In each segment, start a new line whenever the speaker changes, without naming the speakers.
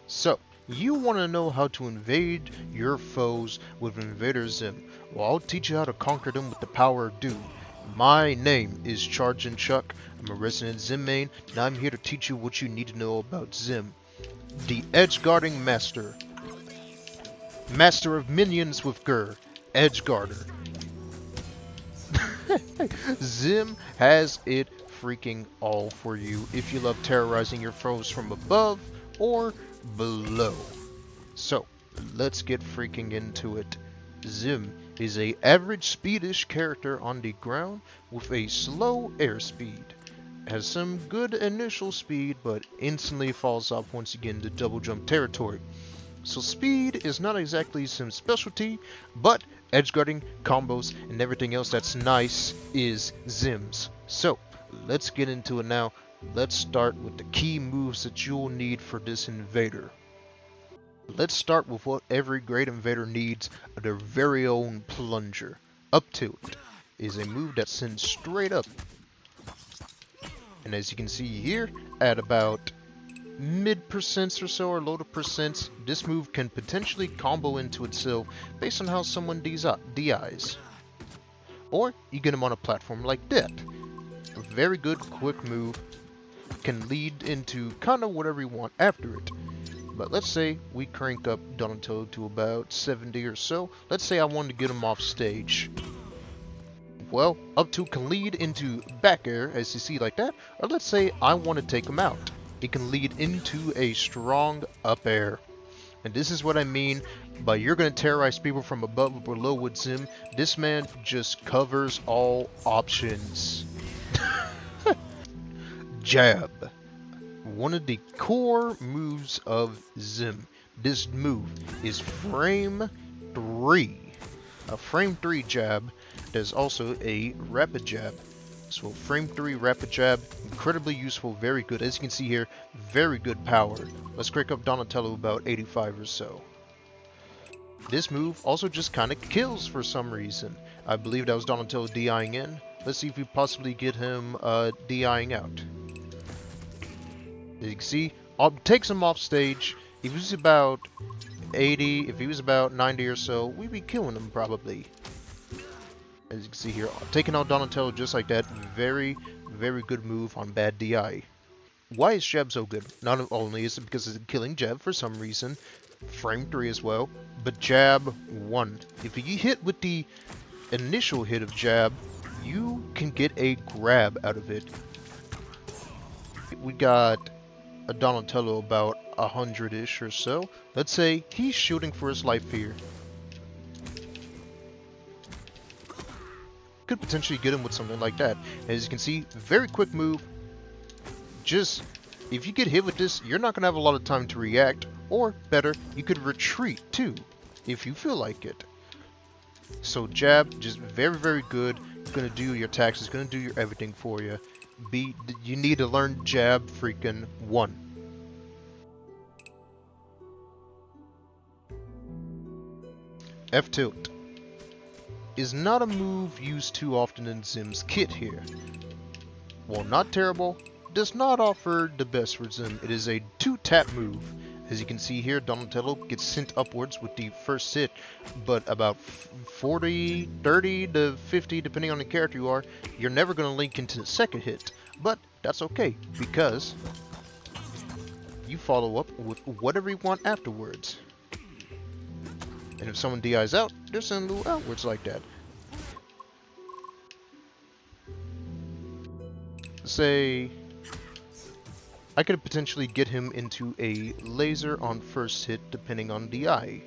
So, you want to know how to invade your foes with Invader Zim. Well, I'll teach you how to conquer them with the power of Doom. My name is ChargeinChuck. I'm a resident Zim main, and I'm here to teach you what you need to know about Zim. The Edge Guarding Master. Master of Minions with Gur. Edge Guarder. Zim has it freaking all for you if you love terrorizing your foes from above or below. So, let's get freaking into it. Zim is a average speedish character on the ground with a slow airspeed. Has some good initial speed, but instantly falls off once you get into double jump territory. So speed is not exactly Zim's specialty, but edge guarding, combos, and everything else that's nice is Zim's. So, let's get into it now. Let's start with the key moves that you'll need for this invader. Let's start with what every great invader needs, their very own plunger. Up Tilt is a move that sends straight up. And as you can see here, at about mid percents or so, or low to percents, this move can potentially combo into itself based on how someone DIs. Or you get him on a platform like that. A very good quick move, can lead into kind of whatever you want after it. But let's say we crank up Donatello to about 70 or so. Let's say I wanted to get him off stage. Well, up to can lead into back air, as you see like that. Or let's say I want to take him out. It can lead into a strong up air. And this is what I mean by you're going to terrorize people from above or below with Zim. This man just covers all options. Jab. One of the core moves of Zim. This move is frame 3. A frame 3 jab. There's also a rapid jab. So frame 3 rapid jab, incredibly useful, very good. As you can see here, very good power. Let's crank up Donatello about 85 or so. This move also just kind of kills for some reason. I believe that was Donatello DIing in. Let's see if we possibly get him DIing out. As you can see, takes him off stage. If he was about 80, if he was about 90 or so, we'd be killing him probably. As you can see here, taking out Donatello just like that. Very, very good move on bad DI. Why is jab so good? Not only is it because it's a killing jab for some reason, frame 3 as well, but jab 1. If you hit with the initial hit of jab, you can get a grab out of it. We got a Donatello about 100-ish or so. Let's say he's shooting for his life here. Could potentially get him with something like that. As you can see, very quick move. Just, if you get hit with this, you're not going to have a lot of time to react. Or, better, you could retreat too, if you feel like it. So jab, just very, very good. It's going to do your attacks, it's going to do your everything for you. You need to learn jab freaking 1. F tilt is not a move used too often in Zim's kit here. While not terrible, does not offer the best for Zim. It is a 2-tap move. As you can see here, Donatello gets sent upwards with the first hit, but about 30 to 50, depending on the character you are, you're never going to link into the second hit. But that's okay, because you follow up with whatever you want afterwards. And if someone DIs out, they're sending a little outwards like that. Say, I could potentially get him into a laser on first hit depending on DI.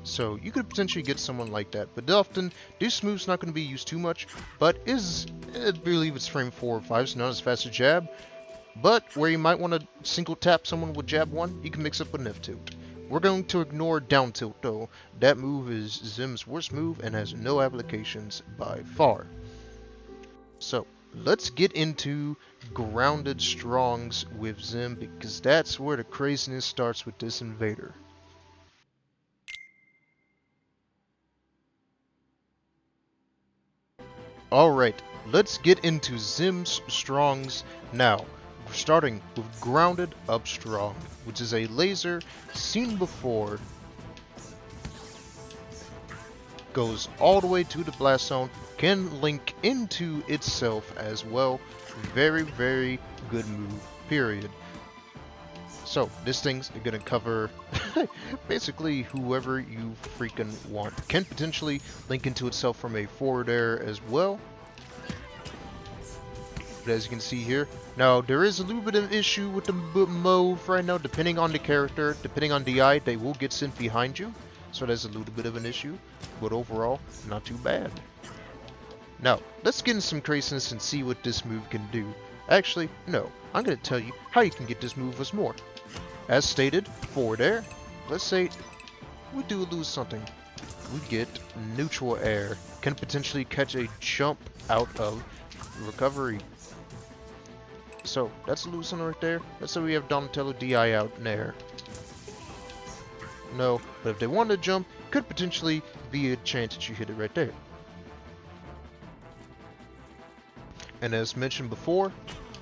So you could potentially get someone like that, but often this move's not going to be used too much, but I believe it's frame 4 or 5, so not as fast as jab. But where you might want to single tap someone with jab 1, you can mix up with an F tilt. We're going to ignore down tilt though. That move is Zim's worst move and has no applications by far. So let's get into grounded strongs with Zim, because that's where the craziness starts with this invader. Alright, let's get into Zim's strongs now. starting with Grounded Up Strong, which is a laser seen before, goes all the way to the blast zone, can link into itself as well. Very, very good move, period. So, this thing's gonna cover basically whoever you freaking want. Can potentially link into itself from a forward air as well. But as you can see here, now there is a little bit of issue with the move right now. Depending on the character, depending on DI, they will get sent behind you. So there's a little bit of an issue. But overall, not too bad. Now, let's get in some craziness and see what this move can do. Actually, no. I'm going to tell you how you can get this move as more. As stated, forward air. Let's say we do lose something. We get neutral air. Can potentially catch a jump out of recovery. So, that's a loose one right there. Let's say we have Donatello DI out in air. No, but if they want to jump, could potentially be a chance that you hit it right there. And as mentioned before,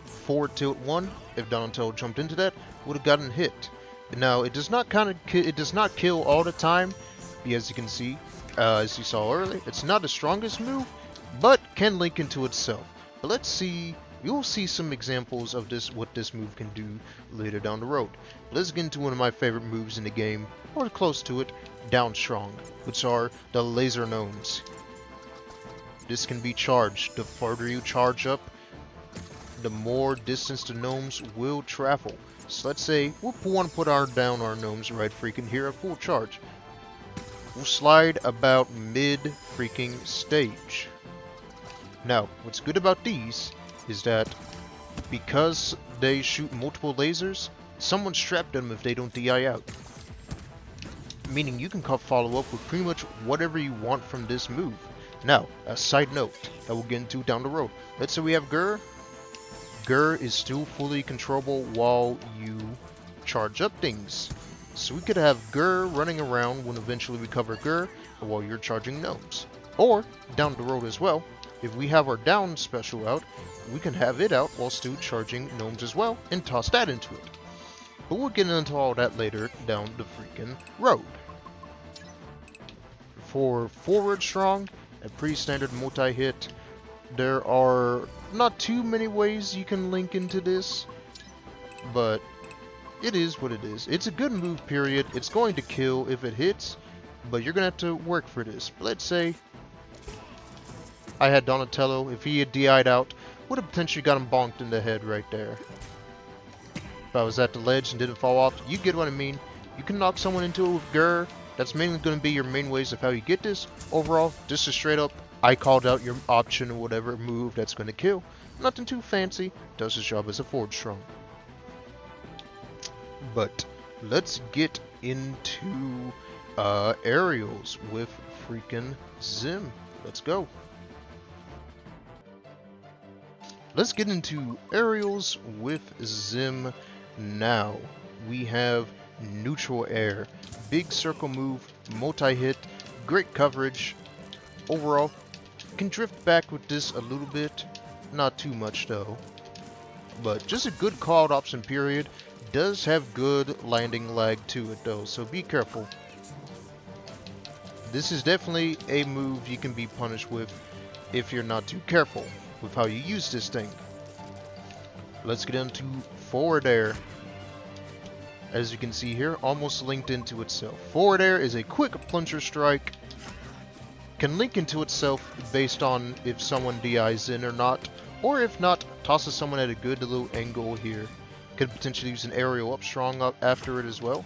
forward tilt 1, if Donatello jumped into that, would have gotten hit. Now, it does not kill all the time, as you can see, as you saw earlier. It's not the strongest move, but can link into itself. But let's see, you'll see some examples of this, what this move can do later down the road. Let's get into one of my favorite moves in the game, or close to it, Down Strong, which are the laser gnomes. This can be charged. The farther you charge up, the more distance the gnomes will travel. So let's say we want to put our gnomes right freaking here at full charge. We'll slide about mid freaking stage. Now, what's good about these is that because they shoot multiple lasers, someone strapped them if they don't DI out. Meaning you can follow up with pretty much whatever you want from this move. Now, a side note that we'll get into down the road. Let's say we have Gur. Gur is still fully controllable while you charge up things. So we could have Gur running around when eventually we cover Gur while you're charging gnomes. Or, down the road as well, if we have our down special out, we can have it out while still charging gnomes as well and toss that into it. But we'll get into all that later down the freaking road. For forward strong, a pretty standard multi-hit, there are not too many ways you can link into this, but it is what it is. It's a good move, period. It's going to kill if it hits, but you're going to have to work for this. Let's say I had Donatello. If he had DI'd out, would have potentially got him bonked in the head right there. If I was at the ledge and didn't fall off, you get what I mean. You can knock someone into it with Gur. That's mainly going to be your main ways of how you get this. Overall, just a straight up, I called out your option or whatever move that's going to kill. Nothing too fancy. Does its job as a forward strong. But let's get into aerials with freaking Zim. Let's go. Let's get into aerials with Zim now. We have neutral air, big circle move, multi-hit, great coverage. Overall, can drift back with this a little bit, not too much though. But just a good called option, period. Does have good landing lag to it though, so be careful. This is definitely a move you can be punished with if you're not too careful with how you use this thing. Let's get into forward air. As you can see here, almost linked into itself. Forward air is a quick plunger strike. Can link into itself based on if someone DIs in or not. Or if not, tosses someone at a good little angle here. Could potentially use an aerial up strong up after it as well.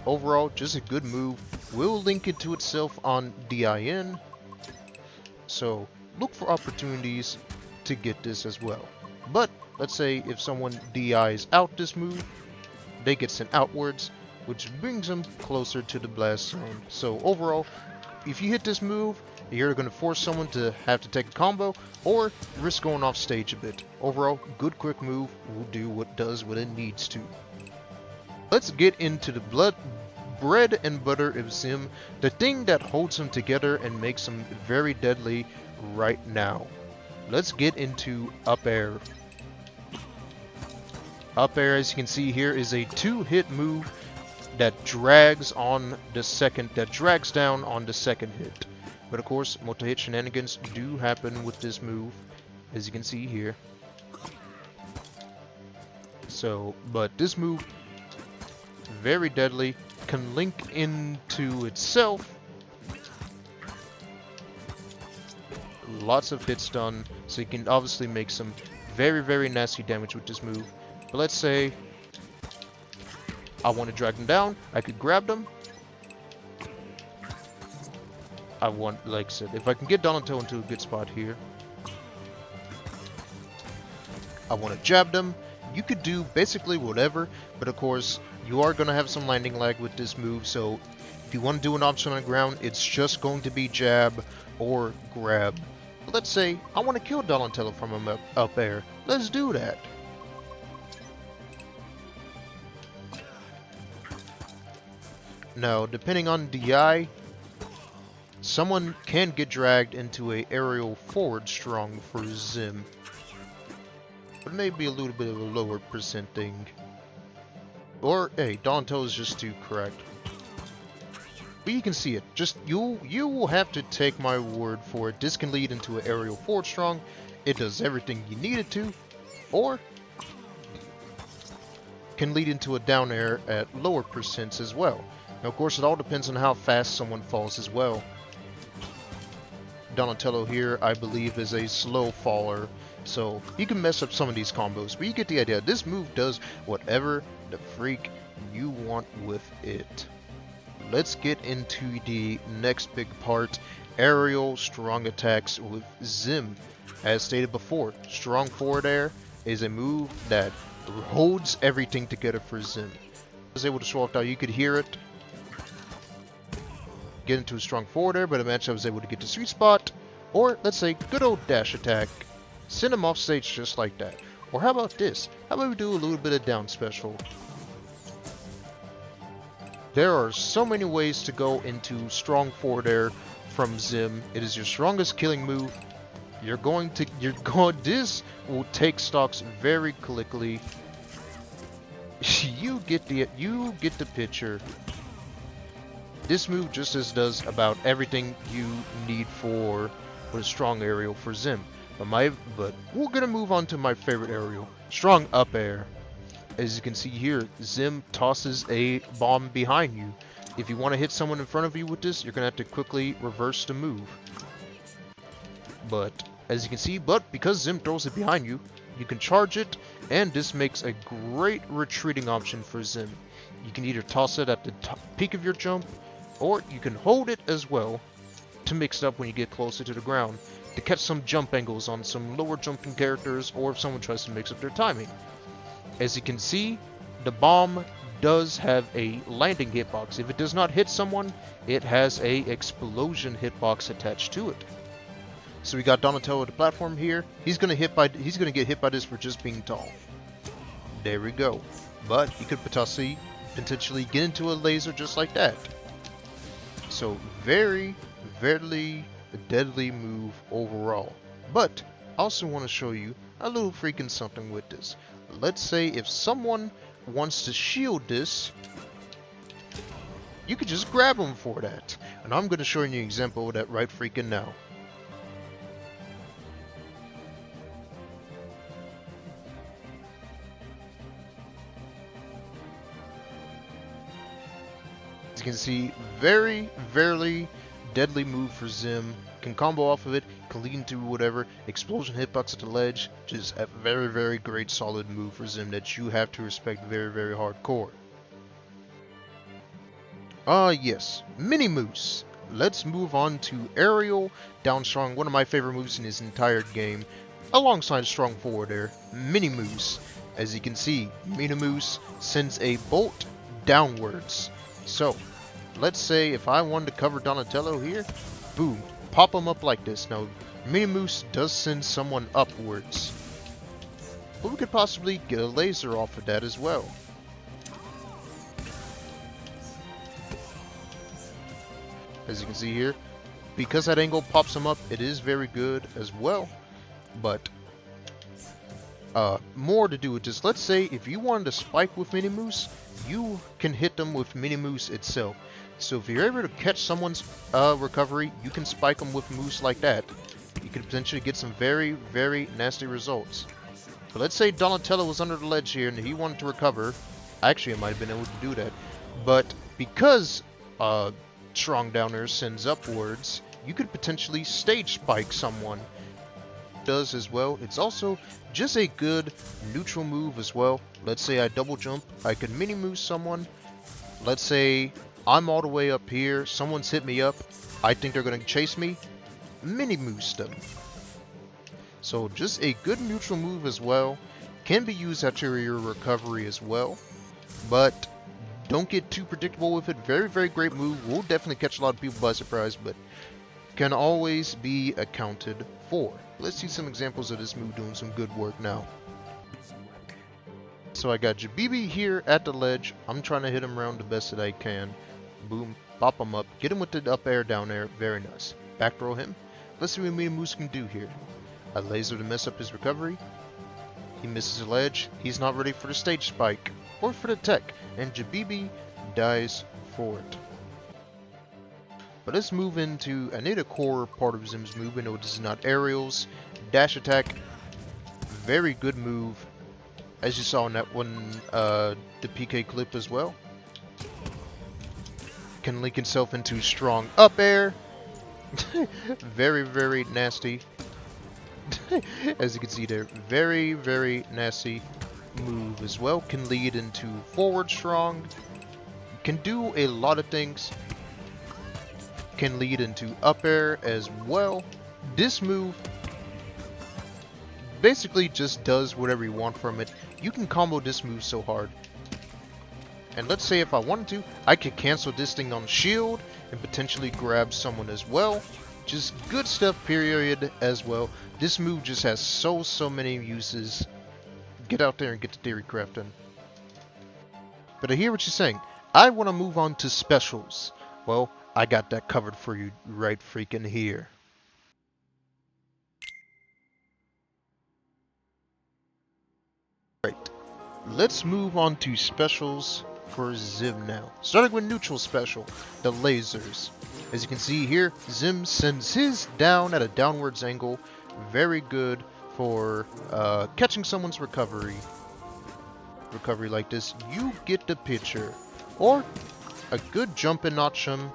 Overall, just a good move. Will link into itself on DIN. So, look for opportunities to get this as well. But, let's say if someone DIs out this move, they get sent outwards, which brings them closer to the blast zone. So overall, if you hit this move, you're going to force someone to have to take a combo, or risk going off stage a bit. Overall, good quick move will do what it needs to. Let's get into the bread and butter of Zim, the thing that holds him together and makes him very deadly right now. Let's get into up air. Up air, as you can see here, is a 2-hit move that drags down on the second hit. But of course, multi-hit shenanigans do happen with this move, as you can see here. So, but this move, very deadly, can link into itself. Lots of hits done, so you can obviously make some very, very nasty damage with this move. But let's say I want to drag them down. I could grab them. Like I said, if I can get Donatello into a good spot here, I want to jab them. You could do basically whatever, but of course, you are going to have some landing lag with this move, so if you want to do an option on the ground, it's just going to be jab or grab. But let's say I want to kill Donatello from him up air. Let's do that. Now, depending on DI, someone can get dragged into a aerial forward strong for Zim. But maybe a little bit of a lower percent thing. Or, hey, Donatello is just too correct. But you can see it. Just, you will have to take my word for it. This can lead into an aerial forward strong. It does everything you need it to. Or, can lead into a down air at lower percents as well. Now, of course, it all depends on how fast someone falls as well. Donatello here, I believe, is a slow faller, so you can mess up some of these combos, but you get the idea. This move does whatever the freak you want with it. Let's get into the next big part, aerial strong attacks with Zim. As stated before, strong forward air is a move that holds everything together for Zim. I was able to show off how you could hear it. Get into a strong forward air, but eventually I was able to get to sweet spot, or let's say good old dash attack, send him off stage just like that. Or how about this? How about we do a little bit of down special? There are so many ways to go into strong forward air from Zim. It is your strongest killing move. This will take stocks very quickly. You get the picture. This move just does about everything you need for a strong aerial for Zim. But we're gonna move on to my favorite aerial, strong up air. As you can see here, Zim tosses a bomb behind you. If you want to hit someone in front of you with this, you're gonna have to quickly reverse the move. But as you can see, because Zim throws it behind you, you can charge it, and this makes a great retreating option for Zim. You can either toss it at the peak of your jump, or you can hold it as well to mix it up when you get closer to the ground to catch some jump angles on some lower jumping characters, or if someone tries to mix up their timing. As you can see, the bomb does have a landing hitbox. If it does not hit someone, it has a explosion hitbox attached to it. So we got Donatello at the platform here. He's gonna get hit by this for just being tall. There we go. But he could potentially get into a laser just like that. So very, very deadly move overall. But I also want to show you a little freaking something with this. Let's say if someone wants to shield this, you could just grab them for that. And I'm going to show you an example of that right freaking now. As you can see, very, very deadly move for Zim. Can combo off of it, can lead into whatever. Explosion hitbox at the ledge. Just a very, very great solid move for Zim that you have to respect very, very hardcore. Yes, Mini Moose. Let's move on to Aerial Down Strong, one of my favorite moves in this entire game. Alongside strong forward air, Mini Moose. As you can see, Mini Moose sends a bolt downwards. So, let's say if I wanted to cover Donatello here, boom, pop him up like this. Now, Mini Moose does send someone upwards, but we could possibly get a laser off of that as well. As you can see here, because that angle pops him up, it is very good as well. But more to do with this. Let's say if you wanted to spike with Mini Moose, you can hit them with Mini Moose itself. So if you're able to catch someone's recovery, you can spike them with Moose like that. You could potentially get some very, very nasty results. But let's say Donatello was under the ledge here and he wanted to recover. Actually, I might have been able to do that. But because Strong Downer sends upwards, you could potentially stage spike someone. Does as well. It's also just a good neutral move as well. Let's say I double jump, I could mini move someone. Let's say I'm all the way up here, someone's hit me up, I think they're gonna chase me, mini moose them. So just a good neutral move as well. Can be used after your recovery as well, but don't get too predictable with it. Very, very great move. Will definitely catch a lot of people by surprise, but can always be accounted for. Let's see some examples of this move doing some good work now. So I got Jabibi here at the ledge. I'm trying to hit him around the best that I can. Boom, pop him up, get him with the up air, down air. Very nice. Back throw him. Let's see what Mini Moose can do here. A laser to mess up his recovery. He misses the ledge. He's not ready for the stage spike or for the tech, and Jabibi dies for it. But let's move into another core part of Zim's move. I know this is not aerials. Dash attack. Very good move. As you saw in that one, the PK clip as well. Can link himself into strong up air. Very, very nasty. As you can see there, very, very nasty move as well. Can lead into forward strong. Can do a lot of things. Can lead into up air as well. This move basically just does whatever you want from it. You can combo this move so hard. And let's say if I wanted to, I could cancel this thing on shield and potentially grab someone as well. Just good stuff, period, as well. This move just has so many uses. Get out there and get the theory crafting. But I hear what you're saying. I want to move on to specials. Well, I got that covered for you right freaking here. Right. Let's move on to specials for Zim now. Starting with neutral special, the lasers. As you can see here, Zim sends his down at a downwards angle. Very good for catching someone's recovery. Recovery like this, you get the picture. Or a good jump and notch him.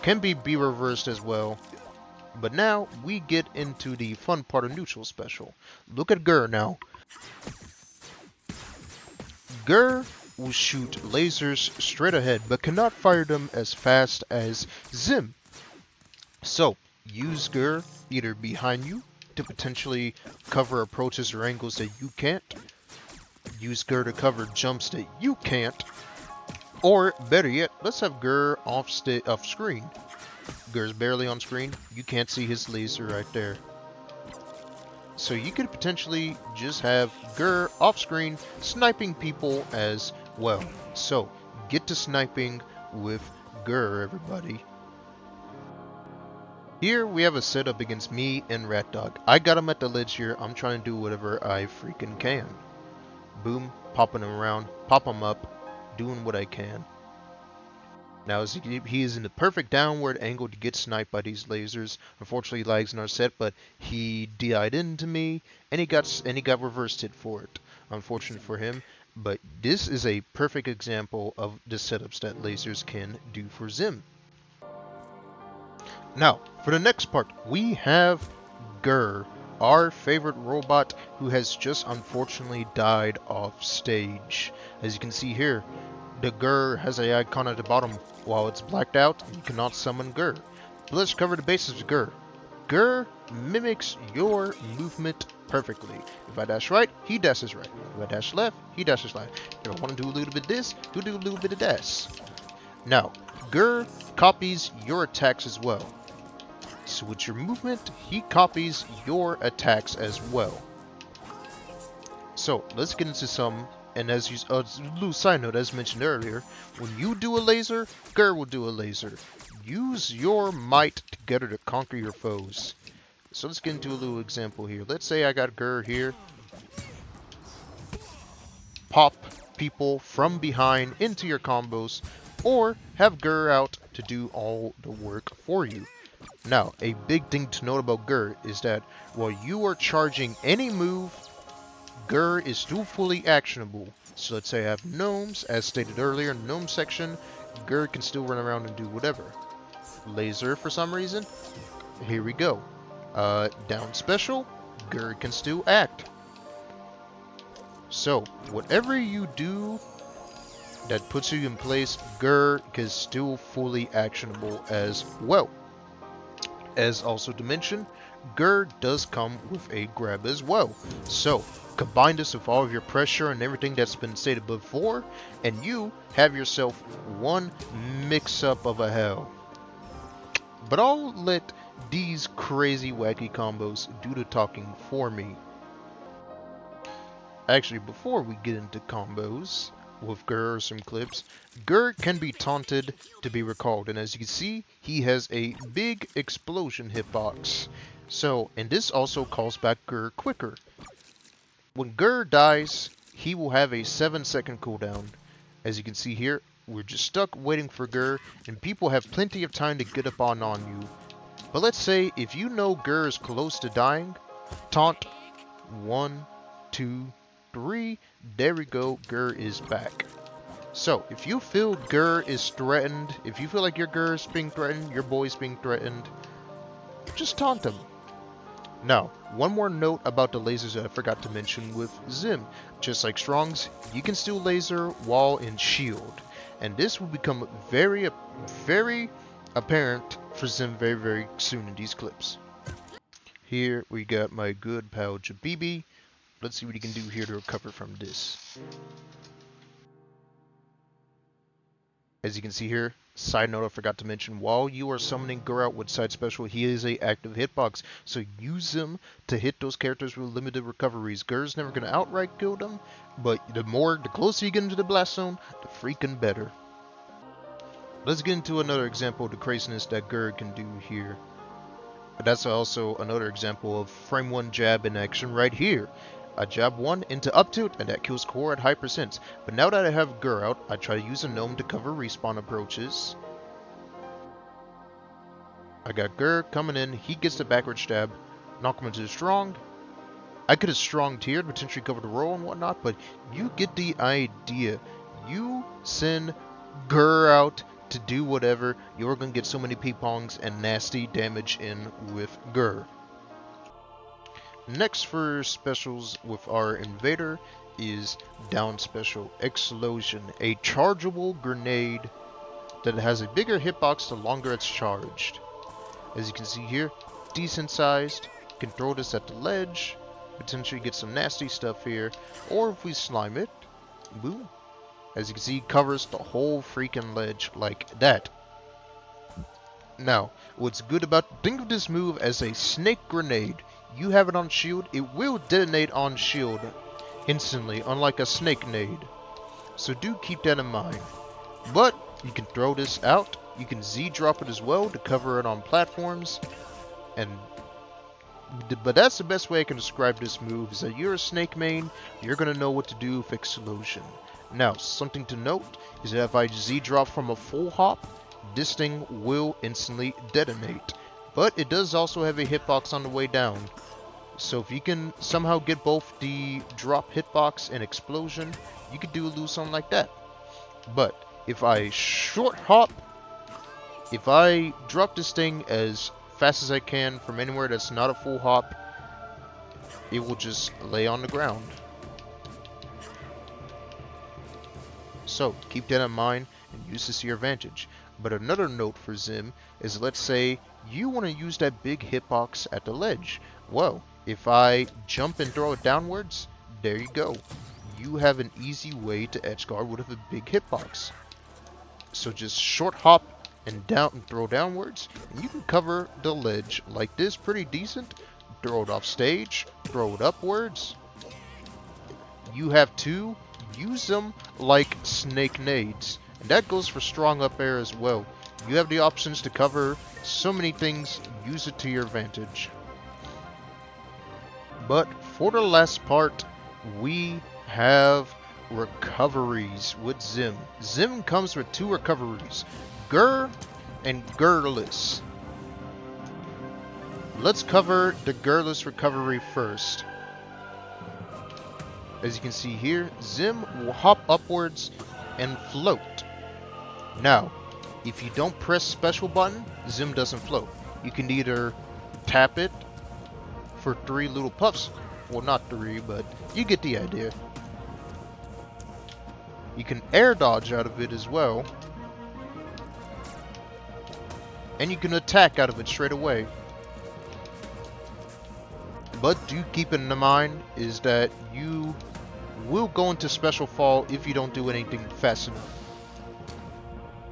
Can be reversed as well. But now we get into the fun part of neutral special. Look at Gur now. Gur will shoot lasers straight ahead, but cannot fire them as fast as Zim. So use Gur either behind you to potentially cover approaches or angles that you can't. Use Gur to cover jumps that you can't. Or better yet, let's have Gur off screen. Gur's barely on screen. You can't see his laser right there. So you could potentially just have Gur off screen sniping people as well. So get to sniping with Gur, everybody. Here we have a setup against me and Rat Dog. I got him at the ledge here. I'm trying to do whatever I freaking can. Boom, popping him around, pop him up, doing what I can. Now as he is in the perfect downward angle to get sniped by these lasers. Unfortunately, he lags in our set, but he DI'd into me, and he got reversed hit for it. Unfortunate for him, but this is a perfect example of the setups that lasers can do for Zim. Now, for the next part, we have Gur, our favorite robot who has just unfortunately died off stage. As you can see here, the Gur has an icon at the bottom. While it's blacked out, you cannot summon Gur. But let's cover the bases of Gur. Gur mimics your movement perfectly. If I dash right, he dashes right. If I dash left, he dashes left. If I want to do a little bit of this, he'll do a little bit of dash. Now, Gur copies your attacks as well. So with your movement, he copies your attacks as well. So let's get into some. And as you, a little side note, as mentioned earlier, when you do a laser, Gur will do a laser. Use your might together to conquer your foes. So let's get into a little example here. Let's say I got Gur here. pop people from behind into your combos, or have Gur out to do all the work for you. Now, a big thing to note about Gur is that while you are charging any move, Gur is still fully actionable. So let's say I have gnomes, as stated earlier in the gnome section, Gur can still run around and do whatever. Laser for some reason, here we go. Down special, Gur can still act. So, whatever you do that puts you in place, Gur is still fully actionable as well. As also to mention, Gur does come with a grab as well. So, combine this with all of your pressure and everything that's been stated before, and you have yourself one mix-up of a hell. But I'll let these crazy wacky combos do the talking for me. Actually, before we get into combos with Gur or some clips, Gur can be taunted to be recalled, and as you can see, he has a big explosion hitbox. So, and this also calls back Gur quicker. When Gur dies, he will have a 7-second cooldown. As you can see here, we're just stuck waiting for Gur, and people have plenty of time to get up on you. But let's say if you know Gur is close to dying, taunt 1, 2, 3, there we go, Gur is back. So, if you feel Gur is threatened, if you feel like your Gur is being threatened, your boy's being threatened, just taunt him. Now, one more note about the lasers that I forgot to mention with Zim. Just like Strong's, you can still laser, wall, and shield. And this will become very apparent for Zim very soon in these clips. Here we got my good pal Jabibi. Let's see what he can do here to recover from this. As you can see here, side note I forgot to mention, while you are summoning Gur out with side special, he is a active hitbox, so use him to hit those characters with limited recoveries. Gur's never going to outright kill them, but the closer you get into the blast zone, the freaking better. Let's get into another example of the craziness that Gur can do here. But that's also another example of frame 1 jab in action right here. I jab 1 into up tilt, and that kills core at high percents. But now that I have Gur out, I try to use a gnome to cover respawn approaches. I got Gur coming in, he gets the backward stab, knock him into the strong. I could have strong tiered, potentially covered the roll and whatnot, but you get the idea. You send Gur out to do whatever, you're going to get so many ping-pongs and nasty damage in with Gur. Next for specials with our invader is down special Exslowsion, a chargeable grenade that has a bigger hitbox the longer it's charged. As you can see here, decent sized, can throw this at the ledge, potentially get some nasty stuff here, or if we slime it, boom. As you can see, covers the whole freaking ledge like that. Now, what's good about, think of this move as a snake grenade. You have it on shield, it will detonate on shield instantly, unlike a snake nade. So do keep that in mind. But you can throw this out, you can Z-drop it as well to cover it on platforms, but that's the best way I can describe this move, is that you're a snake main, you're going to know what to do with Exslowsion. Now, something to note is that if I Z-drop from a full hop, this thing will instantly detonate. But it does also have a hitbox on the way down. So if you can somehow get both the drop hitbox and explosion, you could do a little something like that. But if I short hop, if I drop this thing as fast as I can from anywhere that's not a full hop, it will just lay on the ground. So keep that in mind and use this to your advantage. But another note for Zim is, let's say you want to use that big hitbox at the ledge. Well, if I jump and throw it downwards, there you go. You have an easy way to edge guard with a big hitbox. So just short hop and down and throw downwards, and you can cover the ledge like this pretty decent. Throw it off stage, throw it upwards. You have two, use them like snake nades. And that goes for strong up air as well. You have the options to cover so many things, use it to your advantage. But for the last part, we have recoveries with Zim. Zim comes with 2 recoveries, Gur and Gurless. Let's cover the Gurless recovery first. As you can see here, Zim will hop upwards and float. Now, if you don't press special button, Zim doesn't float. You can either tap it for 3 little puffs. Well, not 3, but you get the idea. You can air dodge out of it as well. And you can attack out of it straight away. But do keep in mind is that you will go into special fall if you don't do anything fast enough.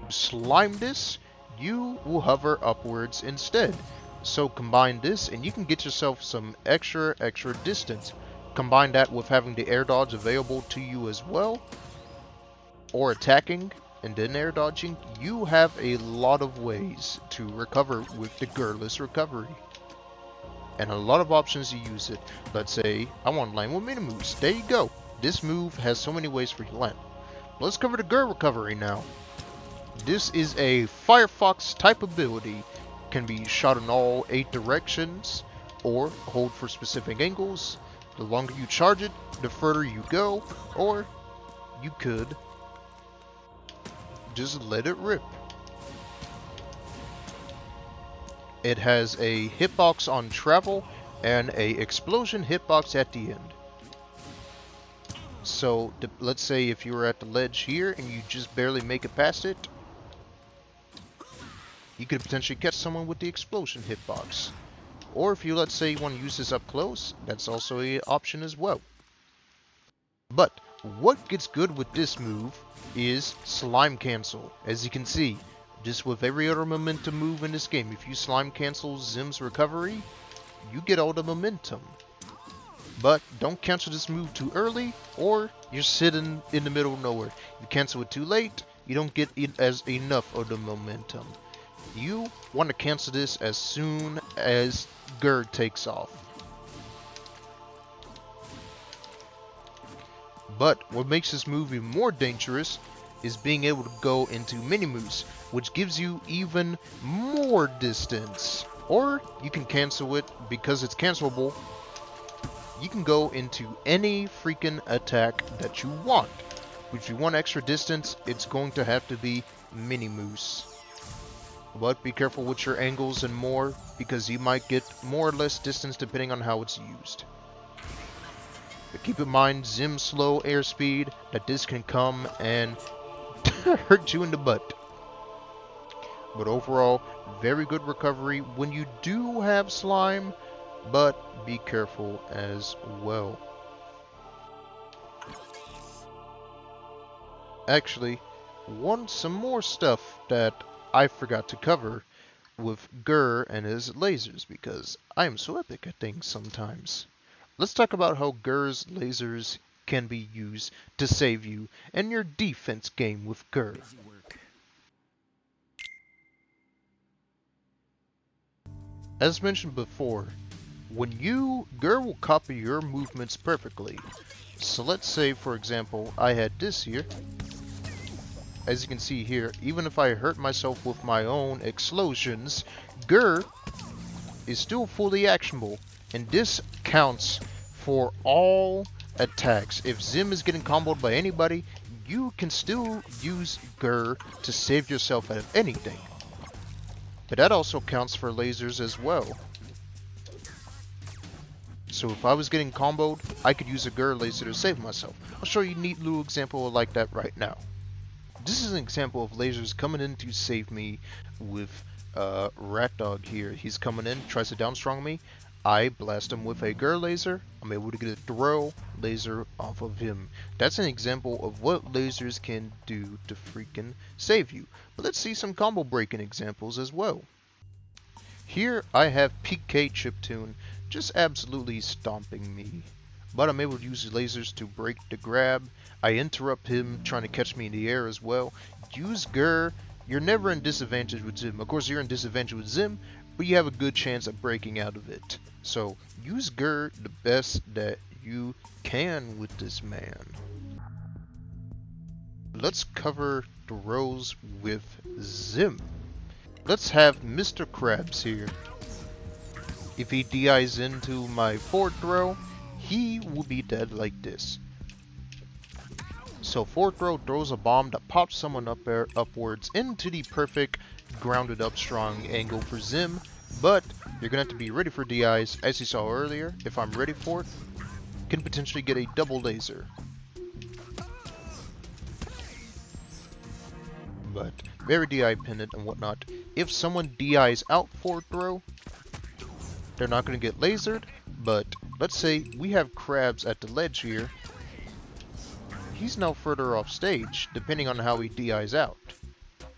Slime this, you will hover upwards instead. So combine this and you can get yourself some extra distance. Combine that with having the air dodge available to you as well, or attacking and then air dodging. You have a lot of ways to recover with the Gurless recovery. And a lot of options to use it. Let's say I want to land with mini moves. There you go. This move has so many ways for you to land. Let's cover the Gur recovery now. This is a Firefox type ability. Can be shot in all 8 directions or hold for specific angles. The longer you charge it, the further you go, or you could just let it rip. It has a hitbox on travel and a explosion hitbox at the end. So let's say if you were at the ledge here and you just barely make it past it, you could potentially catch someone with the explosion hitbox. Or if you, let's say, you want to use this up close, that's also an option as well. But what gets good with this move is slime cancel. As you can see, just with every other momentum move in this game, if you slime cancel Zim's recovery, you get all the momentum. But don't cancel this move too early, or you're sitting in the middle of nowhere. If you cancel it too late, you don't get enough of the momentum. You want to cancel this as soon as Gur takes off. But what makes this move even more dangerous is being able to go into mini moves, which gives you even more distance. Or you can cancel it because it's cancelable. You can go into any freaking attack that you want. If you want extra distance, it's going to have to be mini moves. But be careful with your angles and more, because you might get more or less distance depending on how it's used. But keep in mind, Zim's slow airspeed, that this can come and hurt you in the butt. But overall, very good recovery when you do have slime, but be careful as well. Actually, some more stuff that I forgot to cover with Gur and his lasers, because I am so epic at things sometimes. Let's talk about how Gur's lasers can be used to save you in your defense game with Gur. As mentioned before, Gur will copy your movements perfectly. So let's say, for example, I had this here. As you can see here, even if I hurt myself with my own Exslowsions, Gur is still fully actionable. And this counts for all attacks. If Zim is getting comboed by anybody, you can still use Gur to save yourself out of anything. But that also counts for lasers as well. So if I was getting comboed, I could use a Gur laser to save myself. I'll show you a neat little example like that right now. This is an example of lasers coming in to save me with Rat Dog here. He's coming in, tries to downstrong me. I blast him with a Gur laser. I'm able to get a throw laser off of him. That's an example of what lasers can do to freaking save you. But let's see some combo breaking examples as well. Here I have PK Chiptune just absolutely stomping me. But I'm able to use lasers to break the grab. I interrupt him trying to catch me in the air as well. Use Gur. You're never in disadvantage with Zim. Of course you're in disadvantage with Zim, but you have a good chance of breaking out of it. So use Gur the best that you can with this man. let's cover throws with Zim. Let's have Mr. Krabs here. If he DIs into my forward throw, he will be dead like this. So forward throw throws a bomb that pops someone up there upwards into the perfect grounded up strong angle for Zim, but you're gonna have to be ready for DIs. As you saw earlier, if I'm ready for it, can potentially get a double laser. But very DI pendant and whatnot. If someone DIs out forward throw, they're not going to get lasered, but let's say we have Krabs at the ledge here. He's now further off stage, depending on how he DIs out.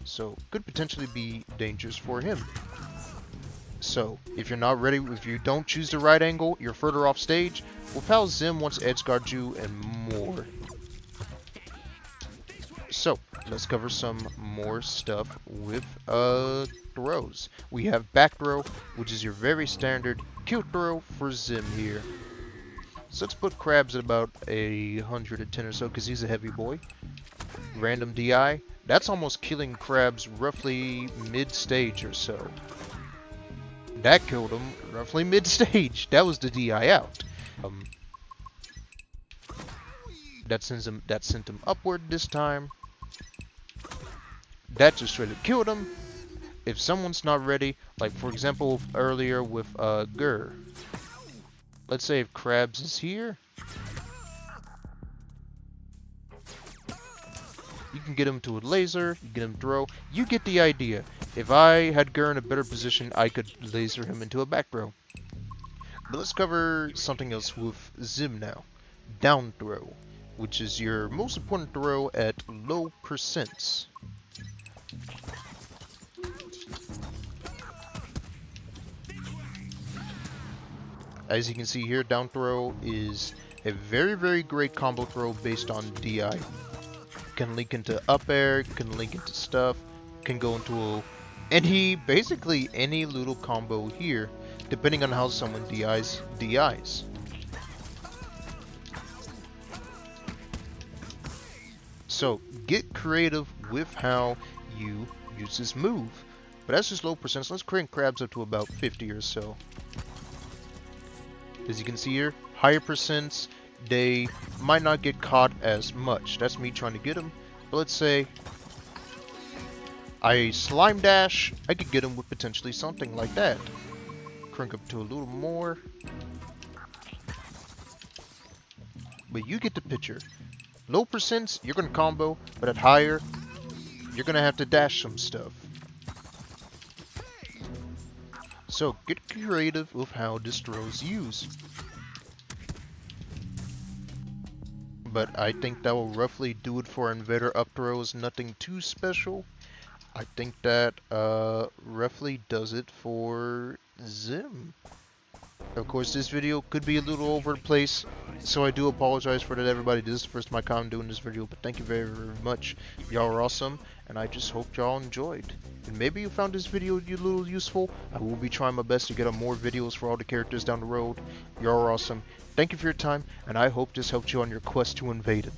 So, could potentially be dangerous for him. So, if you're not ready, if you don't choose the right angle, you're further off stage. With how Zim wants to edge guard you and more. So, let's cover some more stuff with throws. We have back throw, which is your very standard cute throw for Zim here. So let's put Krabs at about 110 or so, because he's a heavy boy. Random DI. That's almost killing Krabs roughly mid-stage or so. That killed him roughly mid-stage. That was the DI out. That sent him upward this time. That just straight up killed him. If someone's not ready, like for example earlier with Gur. Let's say if Krabs is here, you can get him to a laser, you get him throw. You get the idea. If I had Gur in a better position, I could laser him into a back throw. But let's cover something else with Zim now. Down throw, which is your most important throw at low percents. As you can see here, down throw is a very, very great combo throw based on DI. Can link into up air, can link into stuff, can go into basically any little combo here, depending on how someone DIs. So get creative with how you use this move. But that's just low percent. So let's crank Krabs up to about 50 or so. As you can see here, higher percents, they might not get caught as much. That's me trying to get them. But let's say I slime dash, I could get them with potentially something like that. Crank up to a little more. But you get the picture. Low percents, you're going to combo, but at higher, you're going to have to dash some stuff. So get creative with how this throw is used. But I think that will roughly do it for Invader up throws. Nothing too special. I think that roughly does it for Zim. Of course, this video could be a little over the place, so I do apologize for that, everybody. This is the first time I'm doing this video, but thank you very, very much. Y'all are awesome, and I just hope y'all enjoyed. And maybe you found this video a little useful. I will be trying my best to get up more videos for all the characters down the road. Y'all are awesome. Thank you for your time, and I hope this helped you on your quest to invade it.